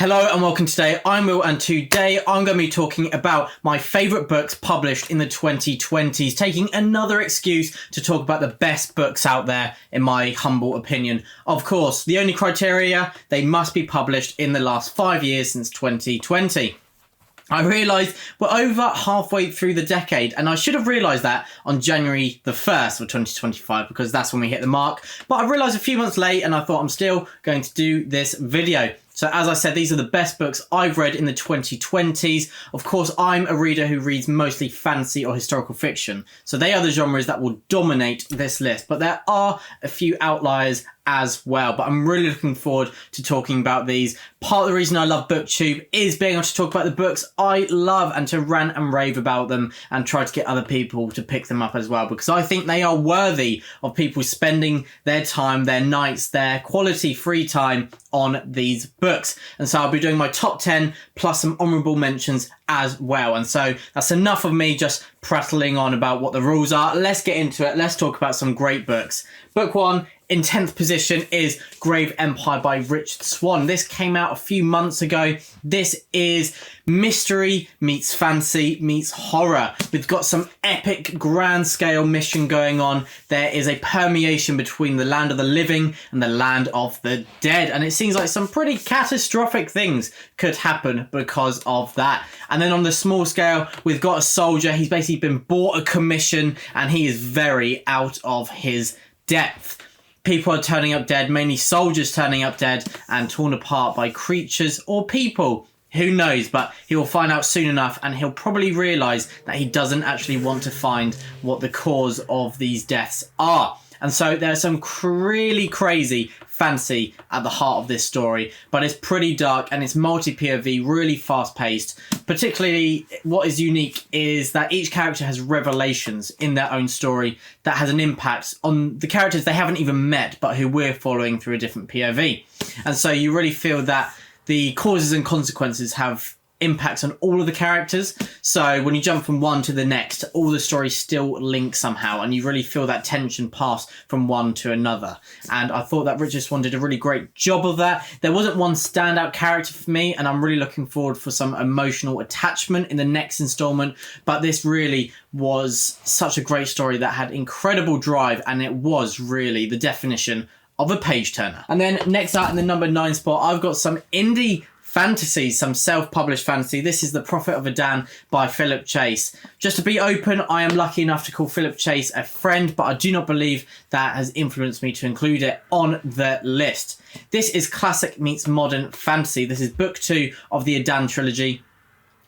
Hello and welcome today. I'm Will and today I'm going to be talking about my favourite books published in the 2020s, taking another excuse to talk about the best books out there in my humble opinion. Of course, the only criteria, they must be published in the last 5 years since 2020. I realised we're over halfway through the decade and I should have realised that on January the 1st of 2025 because that's when we hit the mark. But I realised a few months late and I thought I'm still going to do this video. So as I said, these are the best books I've read in the 2020s. Of course, I'm a reader who reads mostly fantasy or historical fiction. So they are the genres that will dominate this list. But there are a few outliers as well. But I'm really looking forward to talking about these. Part of the reason I love BookTube is being able to talk about the books I love and to rant and rave about them and try to get other people to pick them up as well. Because I think they are worthy of people spending their time, their nights, their quality free time on these books. And so I'll be doing my top 10 plus some honourable mentions as well. And so that's enough of me just prattling on about what the rules are. Let's get into it. Let's talk about some great books. Book 1 in 10th position is Grave Empire by Richard Swan. This came out a few months ago. This is mystery meets fantasy meets horror. We've got some epic grand scale mission going on. There is a permeation between the land of the living and the land of the dead. And it seems like some pretty catastrophic things could happen because of that. And then on the small scale, we've got a soldier. He's basically been bought a commission and he is very out of his depth. People are turning up dead, mainly soldiers turning up dead and torn apart by creatures or people. Who knows, but he will find out soon enough and he'll probably realise that he doesn't actually want to find what the cause of these deaths are. And so there's some really crazy fantasy at the heart of this story, but it's pretty dark and it's multi-POV, really fast-paced. Particularly what is unique is that each character has revelations in their own story that has an impact on the characters they haven't even met, but who we're following through a different POV. And so you really feel that the causes and consequences have impacts on all of the characters. So when you jump from one to the next, all the stories still link somehow and you really feel that tension pass from one to another. And I thought that Richard Swan did a really great job of that. There wasn't one standout character for me and I'm really looking forward for some emotional attachment in the next installment. But this really was such a great story that had incredible drive and it was really the definition of a page turner. And then next out in the number 9 spot, I've got some indie fantasy, some self-published fantasy. This is The Prophet of Adan by Philip Chase. Just to be open, I am lucky enough to call Philip Chase a friend, but I do not believe that has influenced me to include it on the list. This is classic meets modern fantasy. This is book 2 of the Adan trilogy,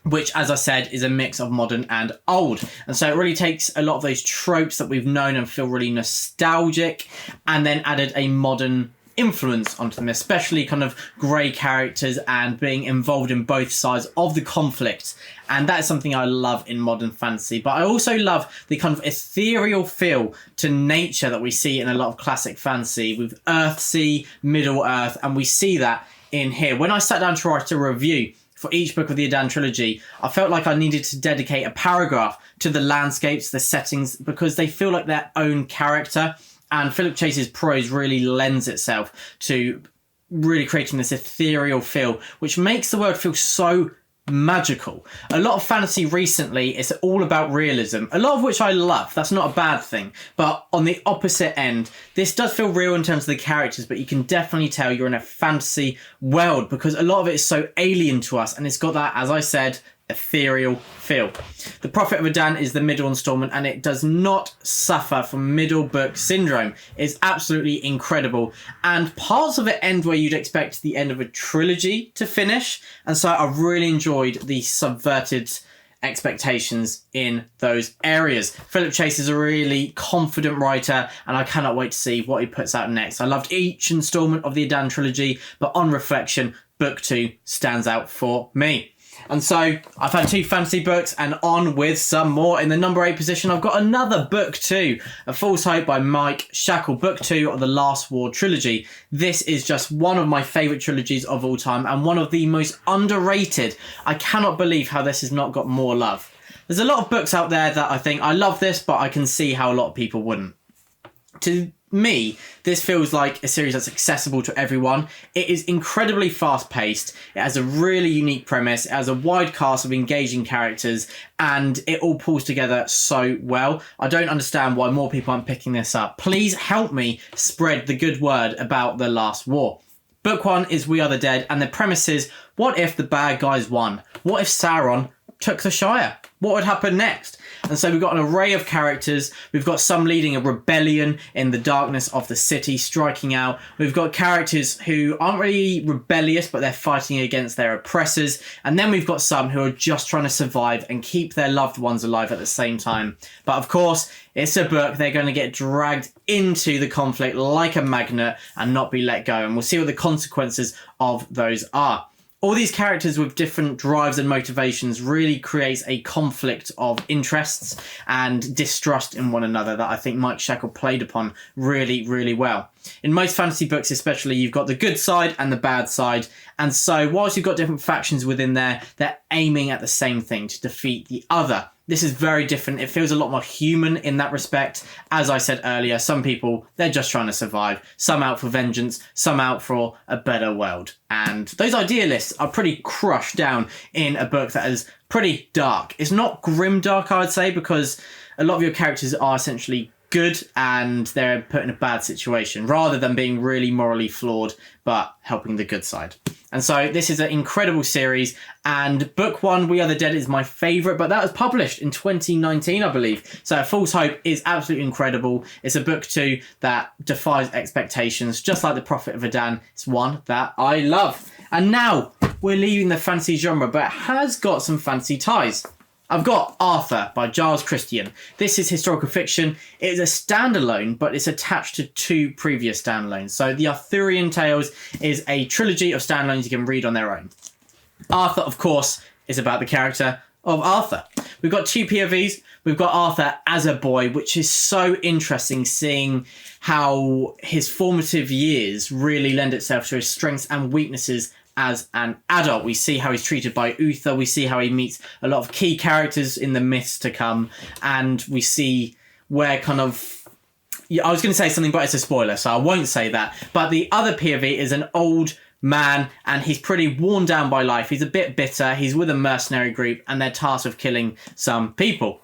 which, as I said, is a mix of modern and old. And so it really takes a lot of those tropes that we've known and feel really nostalgic and then added a modern influence onto them, especially kind of grey characters and being involved in both sides of the conflict. And that is something I love in modern fantasy. But I also love the kind of ethereal feel to nature that we see in a lot of classic fantasy with Earthsea, Middle Earth, and we see that in here. When I sat down to write a review for each book of the Adan trilogy, I felt like I needed to dedicate a paragraph to the landscapes, the settings, because they feel like their own character. And Philip Chase's prose really lends itself to really creating this ethereal feel, which makes the world feel so magical. A lot of fantasy recently is all about realism, a lot of which I love. That's not a bad thing. But on the opposite end, this does feel real in terms of the characters, but you can definitely tell you're in a fantasy world because a lot of it is so alien to us. And it's got that, as I said, ethereal feel. The Prophet of Adan is the middle installment and it does not suffer from middle book syndrome. It's absolutely incredible and parts of it end where you'd expect the end of a trilogy to finish, and so I really enjoyed the subverted expectations in those areas. Philip Chase is a really confident writer and I cannot wait to see what he puts out next. I loved each installment of the Adan trilogy, but on reflection, book 2 stands out for me. And so I've had 2 fantasy books and on with some more. In the number 8 position, I've got another book 2, A False Hope by Mike Shackle, book 2 of the Last War trilogy. This is just one of my favourite trilogies of all time and one of the most underrated. I cannot believe how this has not got more love. There's a lot of books out there that I think I love this, but I can see how a lot of people wouldn't. To me, this feels like a series that's accessible to everyone. It is incredibly fast-paced. It has a really unique premise. It has a wide cast of engaging characters, and it all pulls together so well. I don't understand why more people aren't picking this up. Please help me spread the good word about The Last War. Book 1 is We Are the Dead, and the premise is, what if the bad guys won? What if Sauron took the Shire? What would happen next? And so we've got an array of characters. We've got some leading a rebellion in the darkness of the city, striking out. We've got characters who aren't really rebellious, but they're fighting against their oppressors. And then we've got some who are just trying to survive and keep their loved ones alive at the same time. But of course, it's a book. They're going to get dragged into the conflict like a magnet and not be let go. And we'll see what the consequences of those are. All these characters with different drives and motivations really creates a conflict of interests and distrust in one another that I think Mike Sheckle played upon really, really well. In most fantasy books especially, you've got the good side and the bad side. And so whilst you've got different factions within there, they're aiming at the same thing, to defeat the other. This is very different. It feels a lot more human in that respect. As I said earlier, some people, they're just trying to survive. Some out for vengeance, some out for a better world. And those idealists are pretty crushed down in a book that is pretty dark. It's not grim dark, I would say, because a lot of your characters are essentially good and they're put in a bad situation, rather than being really morally flawed, but helping the good side. And so this is an incredible series, and book 1, We Are the Dead, is my favourite, but that was published in 2019, I believe. So False Hope is absolutely incredible. It's a book 2 that defies expectations, just like The Prophet of Adan. It's one that I love. And now we're leaving the fantasy genre, but it has got some fantasy ties. I've got Arthur by Giles Christian. This is historical fiction. It is a standalone, but it's attached to 2 previous standalones. So the Arthurian Tales is a trilogy of standalones you can read on their own. Arthur, of course, is about the character of Arthur. We've got 2 POVs. We've got Arthur as a boy, which is so interesting, seeing how his formative years really lend itself to his strengths and weaknesses as an adult. We see how he's treated by Uther. We see how he meets a lot of key characters in the myths to come. And we see where kind of... I was going to say something, but it's a spoiler, so I won't say that. But the other POV is an old man, and he's pretty worn down by life. He's a bit bitter. He's with a mercenary group, and they're tasked with killing some people.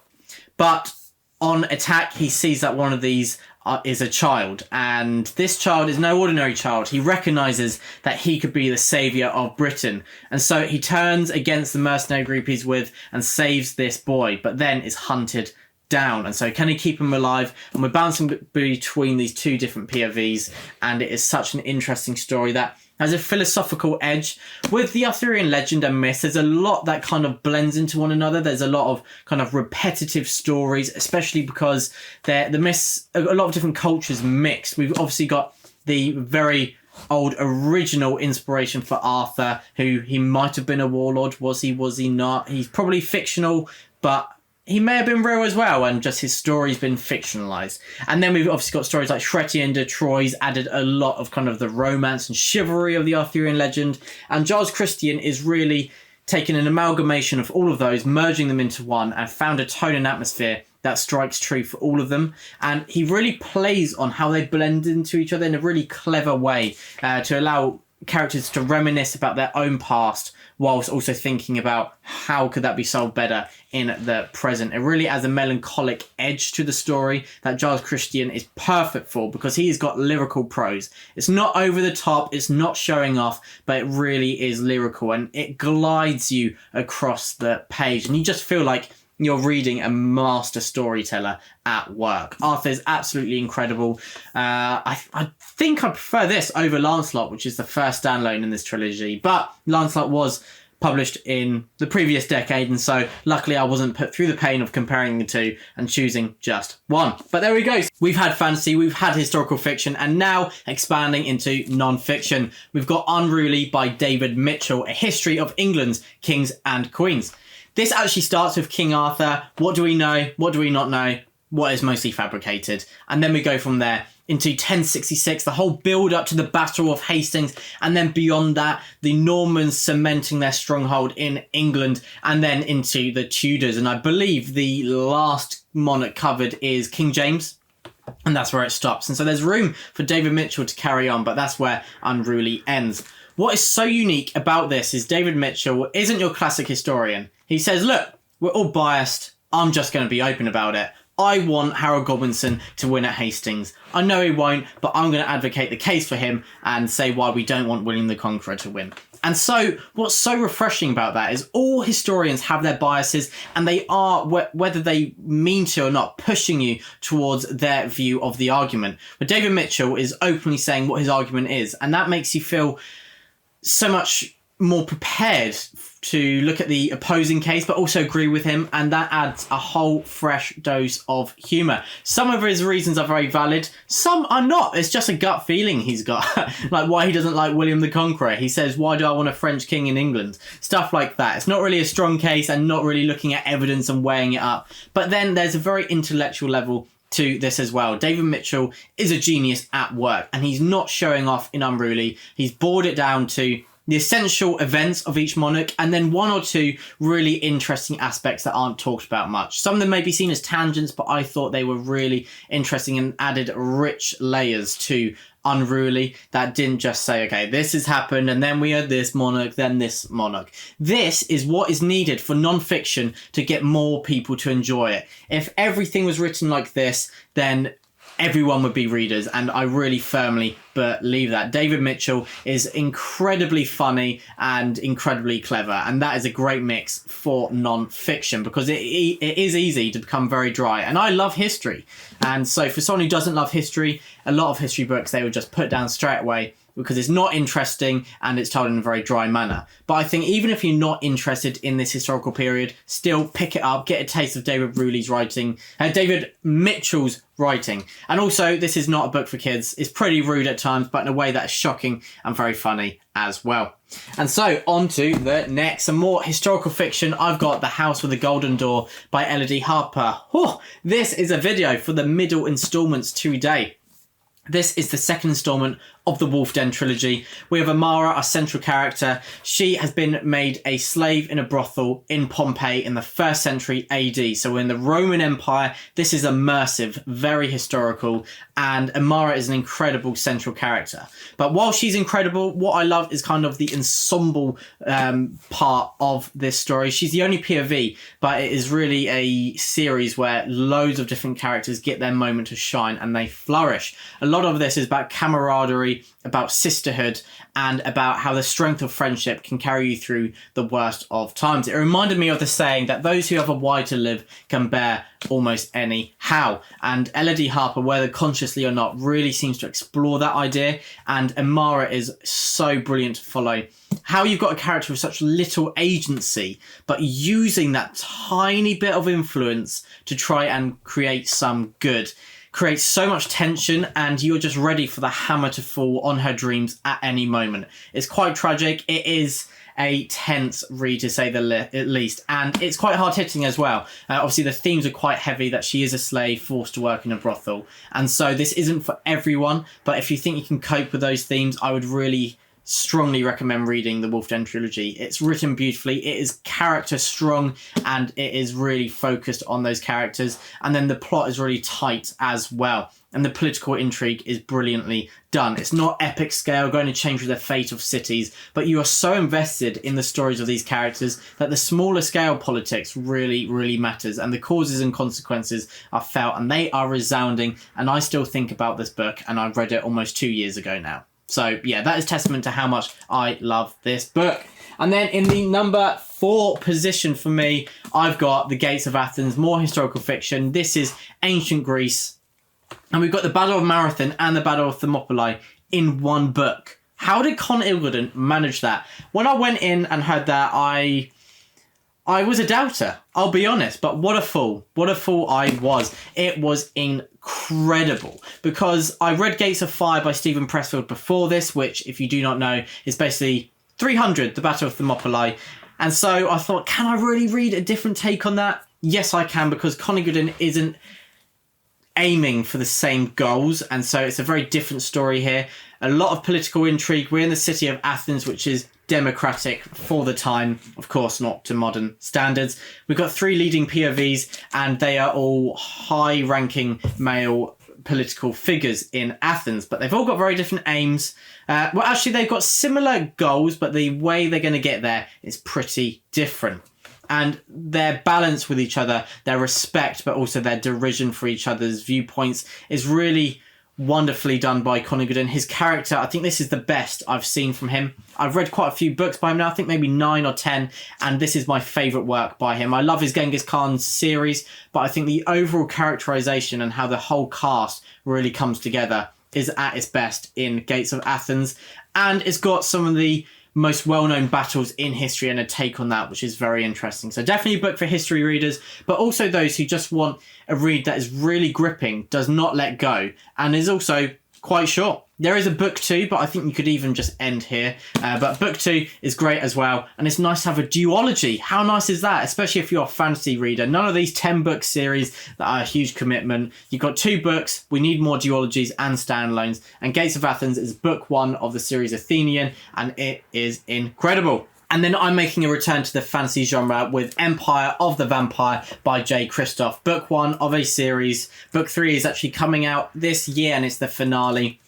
But on attack, he sees that one of these is a child, and this child is no ordinary child. He recognises that he could be the saviour of Britain, and so he turns against the mercenary group he's with and saves this boy, but then is hunted down. And so can he keep him alive? And we're bouncing between these 2 different POVs, and it is such an interesting story that has a philosophical edge. With the Arthurian legend and myth, there's a lot that kind of blends into one another. There's a lot of kind of repetitive stories, especially because the myths, a lot of different cultures mixed. We've obviously got the very old original inspiration for Arthur, who he might have been a warlord. Was he not? He's probably fictional, but he may have been real as well, and just his story's been fictionalized. And then we've obviously got stories like Chrétien de Troyes added a lot of kind of the romance and chivalry of the Arthurian legend. And Giles Christian is really taking an amalgamation of all of those, merging them into one, and found a tone and atmosphere that strikes true for all of them. And he really plays on how they blend into each other in a really clever way, to allow characters to reminisce about their own past, whilst also thinking about how could that be sold better in the present. It really has a melancholic edge to the story that Giles Christian is perfect for, because he's got lyrical prose. It's not over the top, it's not showing off, but it really is lyrical, and it glides you across the page, and you just feel like you're reading a master storyteller at work. Arthur's absolutely incredible. I think I prefer this over Lancelot, which is the first standalone in this trilogy. But Lancelot was published in the previous decade, and so luckily I wasn't put through the pain of comparing the 2 and choosing just one. But there we go. We've had fantasy, we've had historical fiction, and now expanding into non-fiction. We've got Unruly by David Mitchell, a history of England's kings and queens. This actually starts with King Arthur. What do we know? What do we not know? What is mostly fabricated? And then we go from there into 1066, the whole build up to the Battle of Hastings, and then beyond that, the Normans cementing their stronghold in England, and then into the Tudors. And I believe the last monarch covered is King James. And that's where it stops. And so there's room for David Mitchell to carry on, but that's where Unruly ends. What is so unique about this is David Mitchell isn't your classic historian. He says, look, we're all biased. I'm just going to be open about it. I want Harold Godwinson to win at Hastings. I know he won't, but I'm going to advocate the case for him and say why we don't want William the Conqueror to win. And so what's so refreshing about that is all historians have their biases, and they are, whether they mean to or not, pushing you towards their view of the argument. But David Mitchell is openly saying what his argument is, and that makes you feel so much more prepared to look at the opposing case, but also agree with him, and that adds a whole fresh dose of humour. Some of his reasons are very valid, some are not. It's just a gut feeling he's got, like why he doesn't like William the Conqueror. He says, why do I want a French king in England? Stuff like that. It's not really a strong case and not really looking at evidence and weighing it up. But then there's a very intellectual level to this as well. David Mitchell is a genius at work, and he's not showing off in Unruly. He's boiled it down to the essential events of each monarch, and then one or two really interesting aspects that aren't talked about much. Some of them may be seen as tangents, but I thought they were really interesting and added rich layers to Unruly that didn't just say, okay, this has happened, and then we had this monarch, then this monarch. This is what is needed for non-fiction to get more people to enjoy it. If everything was written like this, then everyone would be readers, and I really firmly believe that. David Mitchell is incredibly funny and incredibly clever, and that is a great mix for non-fiction, because it is easy to become very dry, and I love history, and so for someone who doesn't love history, a lot of history books they would just put down straight away because it's not interesting and it's told in a very dry manner. But I think even if you're not interested in this historical period, still pick it up, get a taste of David Mitchell's writing. And also, this is not a book for kids. It's pretty rude at times, but in a way that is shocking and very funny as well. And so, on to the next. Some more historical fiction. I've got The House with the Golden Door by Elodie Harper. This is a video for the middle instalments today. This is the second instalment of the Wolf Den trilogy. We have Amara, our central character. She has been made a slave in a brothel in Pompeii in the 1st century AD. So we're in the Roman Empire. This is immersive, very historical, and Amara is an incredible central character. But while she's incredible, what I love is kind of the ensemble part of this story. She's the only POV, but it is really a series where loads of different characters get their moment to shine and they flourish. A lot of this is about camaraderie, about sisterhood, and about how the strength of friendship can carry you through the worst of times. It reminded me of the saying that those who have a why to live can bear almost any how. And Elodie Harper, whether consciously or not, really seems to explore that idea. And Amara is so brilliant to follow. How you've got a character with such little agency, but using that tiny bit of influence to try and create some good. Creates so much tension, and you're just ready for the hammer to fall on her dreams at any moment. It's quite tragic. It is a tense read, to say the least, and it's quite hard-hitting as well. Obviously, the themes are quite heavy, that she is a slave forced to work in a brothel, and so this isn't for everyone, but if you think you can cope with those themes, I would really strongly recommend reading the Wolf Den trilogy. It's written beautifully, it is character strong, and it is really focused on those characters, and then the plot is really tight as well, and the political intrigue is brilliantly done. It's not epic scale, going to change the fate of cities, but you are so invested in the stories of these characters that the smaller scale politics really, really matters, and the causes and consequences are felt, and they are resounding, and I still think about this book, and I read it almost 2 years ago now. So, yeah, that is testament to how much I love this book. And then in the number 4 position for me, I've got The Gates of Athens, more historical fiction. This is ancient Greece. And we've got the Battle of Marathon and the Battle of Thermopylae in one book. How did Con Ilguden manage that? When I went in and heard that, I was a doubter, I'll be honest, but what a fool. What a fool I was. It was incredible, because I read Gates of Fire by Stephen Pressfield before this, which, if you do not know, is basically 300, the Battle of Thermopylae. And so I thought, can I really read a different take on that? Yes, I can, because Con Ilguden isn't aiming for the same goals, and so it's a very different story here. A lot of political intrigue. We're in the city of Athens, which is democratic for the time, of course not to modern standards. We've got 3 leading POVs, and they are all high-ranking male political figures in Athens, but they've all got very different aims. Well, actually, they've got similar goals, but the way they're going to get there is pretty different. And their balance with each other, their respect, but also their derision for each other's viewpoints is really wonderfully done by Conor Goodin. His character, I think this is the best I've seen from him. I've read quite a few books by him now, I think maybe 9 or 10, and this is my favourite work by him. I love his Genghis Khan series, but I think the overall characterisation and how the whole cast really comes together is at its best in Gates of Athens, and it's got some of the most well-known battles in history and a take on that, which is very interesting. So definitely a book for history readers, but also those who just want a read that is really gripping, does not let go, and is also quite short. There is a book 2, but I think you could even just end here. But book 2 is great as well, and it's nice to have a duology. How nice is that? Especially if you're a fantasy reader. None of these 10-book series that are a huge commitment. You've got 2 books. We need more duologies and standalones. And Gates of Athens is book 1 of the series Athenian, and it is incredible. And then I'm making a return to the fantasy genre with Empire of the Vampire by J. Kristoff. Book 1 of a series. Book 3 is actually coming out this year, and it's the finale.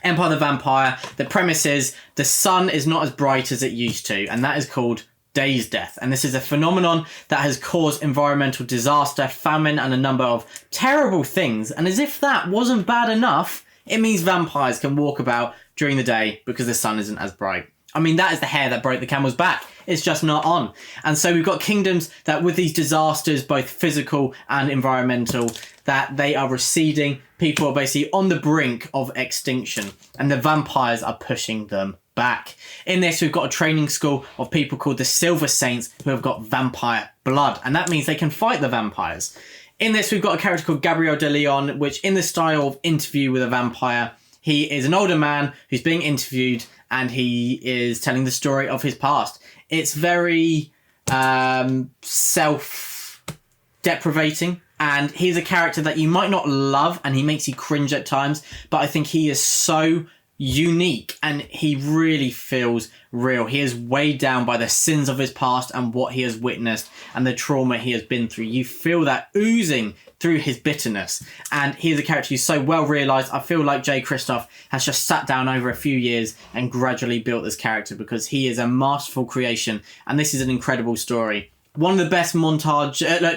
Empire of the Vampire, the premise is the sun is not as bright as it used to, and that is called day's death. And this is a phenomenon that has caused environmental disaster, famine, and a number of terrible things. And as if that wasn't bad enough, it means vampires can walk about during the day because the sun isn't as bright. I mean, that is the hair that broke the camel's back. It's just not on. And so we've got kingdoms that with these disasters, both physical and environmental, that they are receding. People are basically on the brink of extinction, and the vampires are pushing them back. In this, we've got a training school of people called the Silver Saints who have got vampire blood, and that means they can fight the vampires. In this, we've got a character called Gabriel de Leon, which in the style of Interview with a Vampire, he is an older man who's being interviewed, and he is telling the story of his past. It's very self-deprivating, and he's a character that you might not love, and he makes you cringe at times, but I think he is so unique, and he really feels real. He is weighed down by the sins of his past and what he has witnessed and the trauma he has been through. You feel that oozing through his bitterness, and he is a character who's so well realised. I feel like J. Kristoff has just sat down over a few years and gradually built this character, because he is a masterful creation, and this is an incredible story. One of the best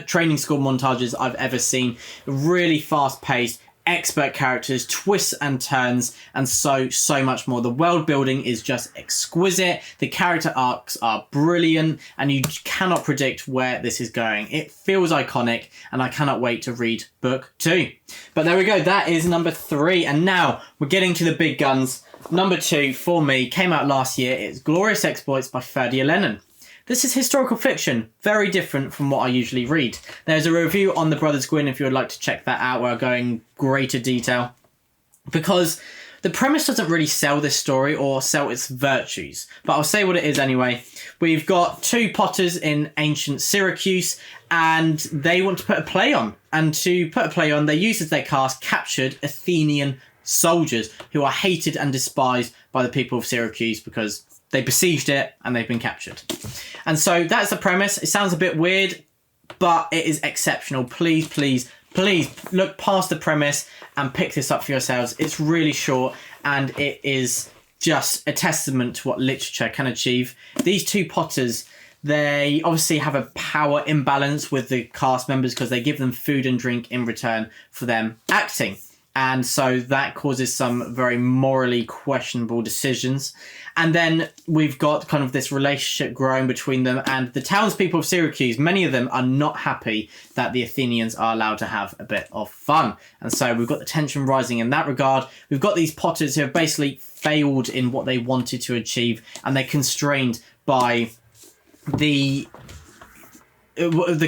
training school montages I've ever seen. Really fast-paced, expert characters, twists and turns, and so much more. The world building is just exquisite. The character arcs are brilliant, and you cannot predict where this is going. It feels iconic, and I cannot wait to read book 2. But there we go. That is number 3. And now we're getting to the big guns. Number 2 for me came out last year. It's Glorious Exploits by Ferdia Lennon. This is historical fiction, very different from what I usually read. There's a review on the Brothers Gwynne if you would like to check that out, where I go in greater detail. Because the premise doesn't really sell this story or sell its virtues, but I'll say what it is anyway. We've got 2 potters in ancient Syracuse, and they want to put a play on. And to put a play on, they use as their cast captured Athenian soldiers who are hated and despised by the people of Syracuse because they besieged it and they've been captured. And so that's the premise. It sounds a bit weird, but it is exceptional. Please, please, please look past the premise and pick this up for yourselves. It's really short, and it is just a testament to what literature can achieve. These 2 potters, they obviously have a power imbalance with the cast members because they give them food and drink in return for them acting. And so that causes some very morally questionable decisions. And then we've got kind of this relationship growing between them and the townspeople of Syracuse. Many of them are not happy that the Athenians are allowed to have a bit of fun. And so we've got the tension rising in that regard. We've got these potters who have basically failed in what they wanted to achieve, and they're constrained by the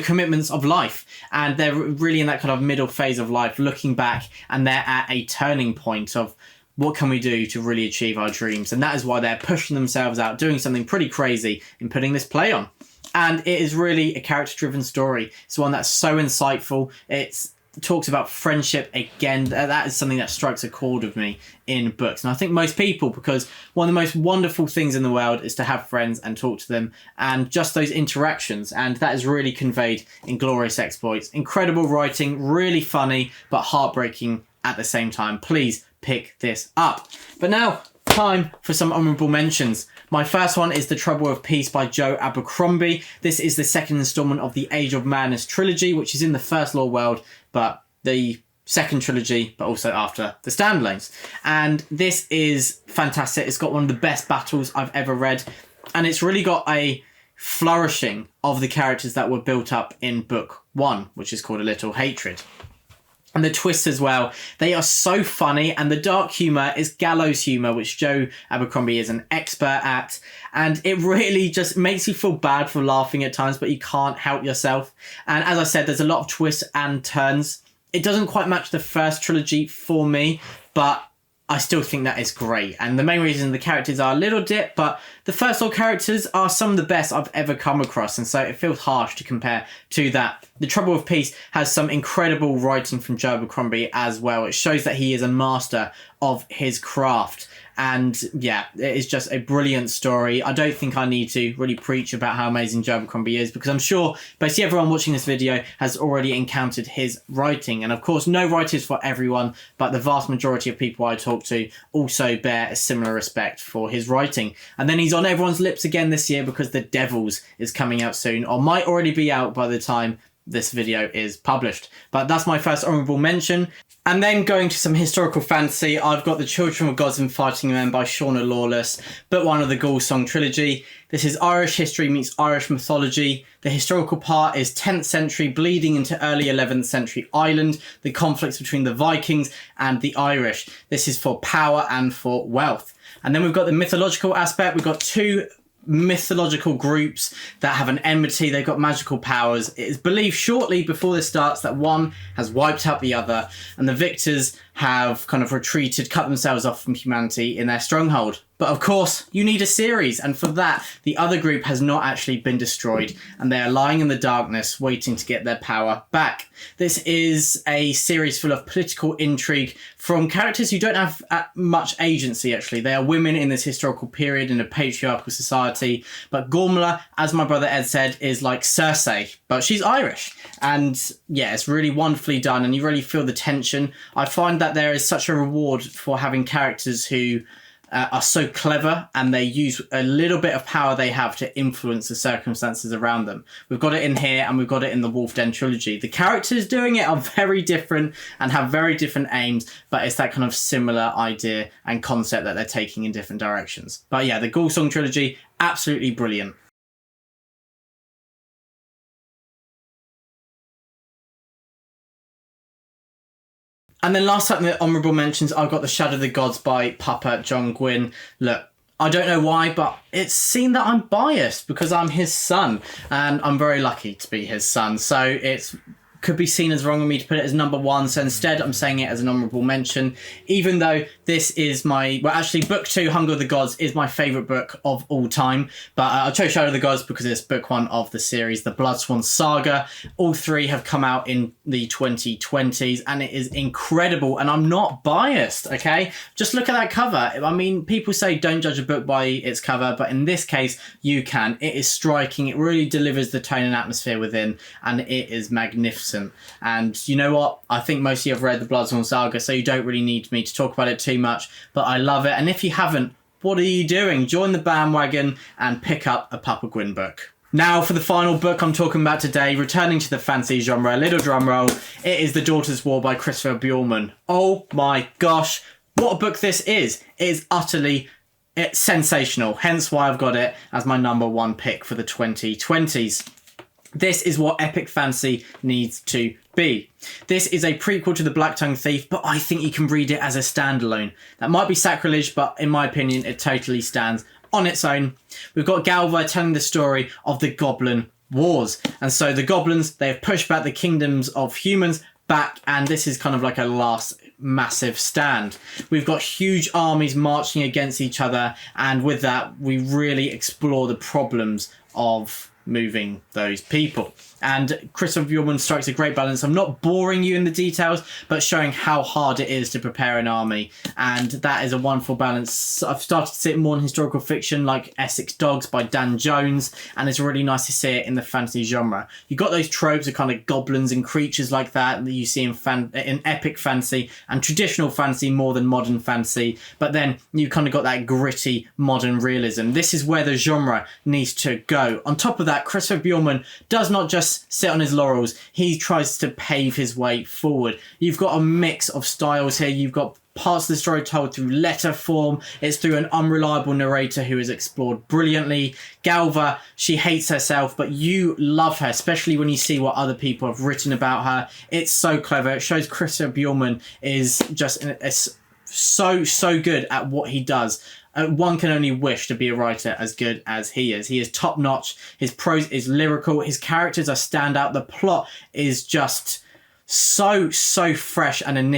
commitments of life, and they're really in that kind of middle phase of life, looking back, and they're at a turning point of what can we do to really achieve our dreams. And that is why they're pushing themselves out, doing something pretty crazy in putting this play on. And it is really a character driven story. It's one that's so insightful. It talks about friendship again. That is something that strikes a chord with me in books, and I think most people, because one of the most wonderful things in the world is to have friends and talk to them, and just those interactions, and that is really conveyed in Glorious Exploits. Incredible writing, really funny but heartbreaking at the same time. Please pick this up. But now, time for some honourable mentions. My first one is The Trouble of Peace by Joe Abercrombie. This is the second instalment of the Age of Madness trilogy, which is in the First Law world, but the second trilogy, but also after the standalones. And this is fantastic. It's got one of the best battles I've ever read, and it's really got a flourishing of the characters that were built up in book 1, which is called A Little Hatred. And the twists as well, they are so funny, and the dark humour is gallows humour, which Joe Abercrombie is an expert at, and it really just makes you feel bad for laughing at times, but you can't help yourself. And as I said, there's a lot of twists and turns. It doesn't quite match the first trilogy for me, but I still think that is great. And the main reason the characters are a little dip, but the First Law characters are some of the best I've ever come across, and so it feels harsh to compare to that. The Trouble of Peace has some incredible writing from Joe Abercrombie as well. It shows that he is a master of his craft. And yeah, it is just a brilliant story. I don't think I need to really preach about how amazing Joe Abercrombie is, because I'm sure basically everyone watching this video has already encountered his writing. And of course, no writer is for everyone, but the vast majority of people I talk to also bear a similar respect for his writing. And then he's on everyone's lips again this year because The Devils is coming out soon, or might already be out by the time this video is published. But that's my first honourable mention. And then going to some historical fantasy, I've got The Children of Gods and Fighting Men by Shauna Lawless, book 1 of the Ghoul Song trilogy. This is Irish history meets Irish mythology. The historical part is 10th century bleeding into early 11th century Ireland, the conflicts between the Vikings and the Irish. This is for power and for wealth. And then we've got the mythological aspect. We've got two mythological groups that have an enmity. They've got magical powers. It is believed shortly before this starts that one has wiped out the other, and the victors have kind of retreated, cut themselves off from humanity in their stronghold. But of course, you need a series, and for that, the other group has not actually been destroyed, and they are lying in the darkness, waiting to get their power back. This is a series full of political intrigue from characters who don't have much agency, actually. They are women in this historical period in a patriarchal society, but Gormla, as my brother Ed said, is like Cersei, but she's Irish. And yeah, it's really wonderfully done, and you really feel the tension. I find that there is such a reward for having characters who are so clever, and they use a little bit of power they have to influence the circumstances around them. We've got it in here, and we've got it in the Wolf Den trilogy. The characters doing it are very different and have very different aims, but it's that kind of similar idea and concept that they're taking in different directions. But yeah, the Ghoul Song trilogy, absolutely brilliant. And then last up in the honourable mentions, I've got The Shadow of the Gods by Papa John Gwynne. Look, I don't know why, but it's seen that I'm biased because I'm his son, and I'm very lucky to be his son. So it's could be seen as wrong of me to put it as number 1. So instead, I'm saying it as an honourable mention, even though this is my, well, actually book 2, Hunger of the Gods, is my favourite book of all time. But I chose Shadow of the Gods because it's book 1 of the series, the Bloodsworn Saga. All 3 have come out in the 2020s, and it is incredible. And I'm not biased, okay? Just look at that cover. I mean, people say don't judge a book by its cover, but in this case, you can. It is striking. It really delivers the tone and atmosphere within, and it is magnificent. And you know what? I think most of you have read the Bloodsworn Saga, so you don't really need me to talk about it too much, but I love it. And if you haven't, what are you doing? Join the bandwagon and pick up a Papa Gwynne book. Now for the final book I'm talking about today, returning to the fantasy genre, a little drum roll, it is The Daughter's War by Christopher Bjornman. Oh my gosh, what a book this is. It is utterly sensational, hence why I've got it as my number 1 pick for the 2020s. This is what epic fantasy needs to be. This is a prequel to The Black Tongue Thief, but I think you can read it as a standalone. That might be sacrilege, but in my opinion, it totally stands on its own. We've got Galva telling the story of the Goblin Wars. And so the goblins, they have pushed back the kingdoms of humans back, and this is kind of like a last massive stand. We've got huge armies marching against each other, and with that, we really explore the problems of moving those people. And Christopher Bjorkman strikes a great balance. I'm not boring you in the details, but showing how hard it is to prepare an army. And that is a wonderful balance. I've started to see it more in historical fiction, like Essex Dogs by Dan Jones, and it's really nice to see it in the fantasy genre. You've got those tropes of kind of goblins and creatures like that you see in epic fantasy and traditional fantasy more than modern fantasy. But then you kind of got that gritty modern realism. This is where the genre needs to go. On top of that, Christopher Bjorkman does not just sit on his laurels. He tries to pave his way forward. You've got a mix of styles here. You've got parts of the story told through letter form. It's through an unreliable narrator who is explored brilliantly. Galva, she hates herself, but you love her, especially when you see what other people have written about her. It's so clever. It shows Christopher Bjorkman is just so good at what he does. One can only wish to be a writer as good as he is. He is top notch. His prose is lyrical. His characters are standout. The plot is just so fresh and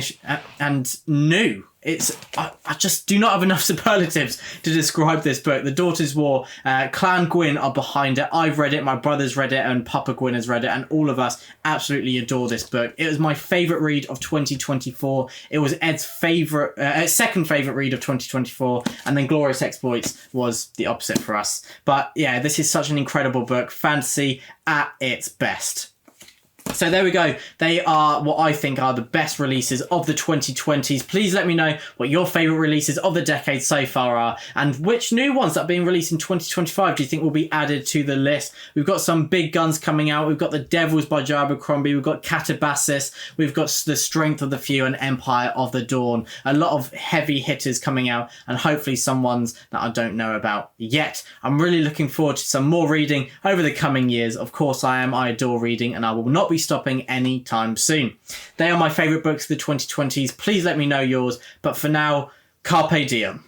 new. I just do not have enough superlatives to describe this book. The Daughter's War, Clan Gwynne are behind it. I've read it, my brother's read it, and Papa Gwynne has read it, and all of us absolutely adore this book. It was my favourite read of 2024. It was Ed's second favourite read of 2024, and then Glorious Exploits was the opposite for us. But yeah, this is such an incredible book. Fantasy at its best. So there we go. They are what I think are the best releases of the 2020s. Please let me know what your favourite releases of the decade so far are, and which new ones that are being released in 2025 do you think will be added to the list. We've got some big guns coming out. We've got The Devils by Joe Abercrombie. We've got Catabasis. We've got The Strength of the Few and Empire of the Dawn. A lot of heavy hitters coming out, and hopefully some ones that I don't know about yet. I'm really looking forward to some more reading over the coming years. Of course I am. I adore reading, and I will not be stopping anytime soon. They are my favourite books of the 2020s. Please let me know yours. But for now, carpe diem.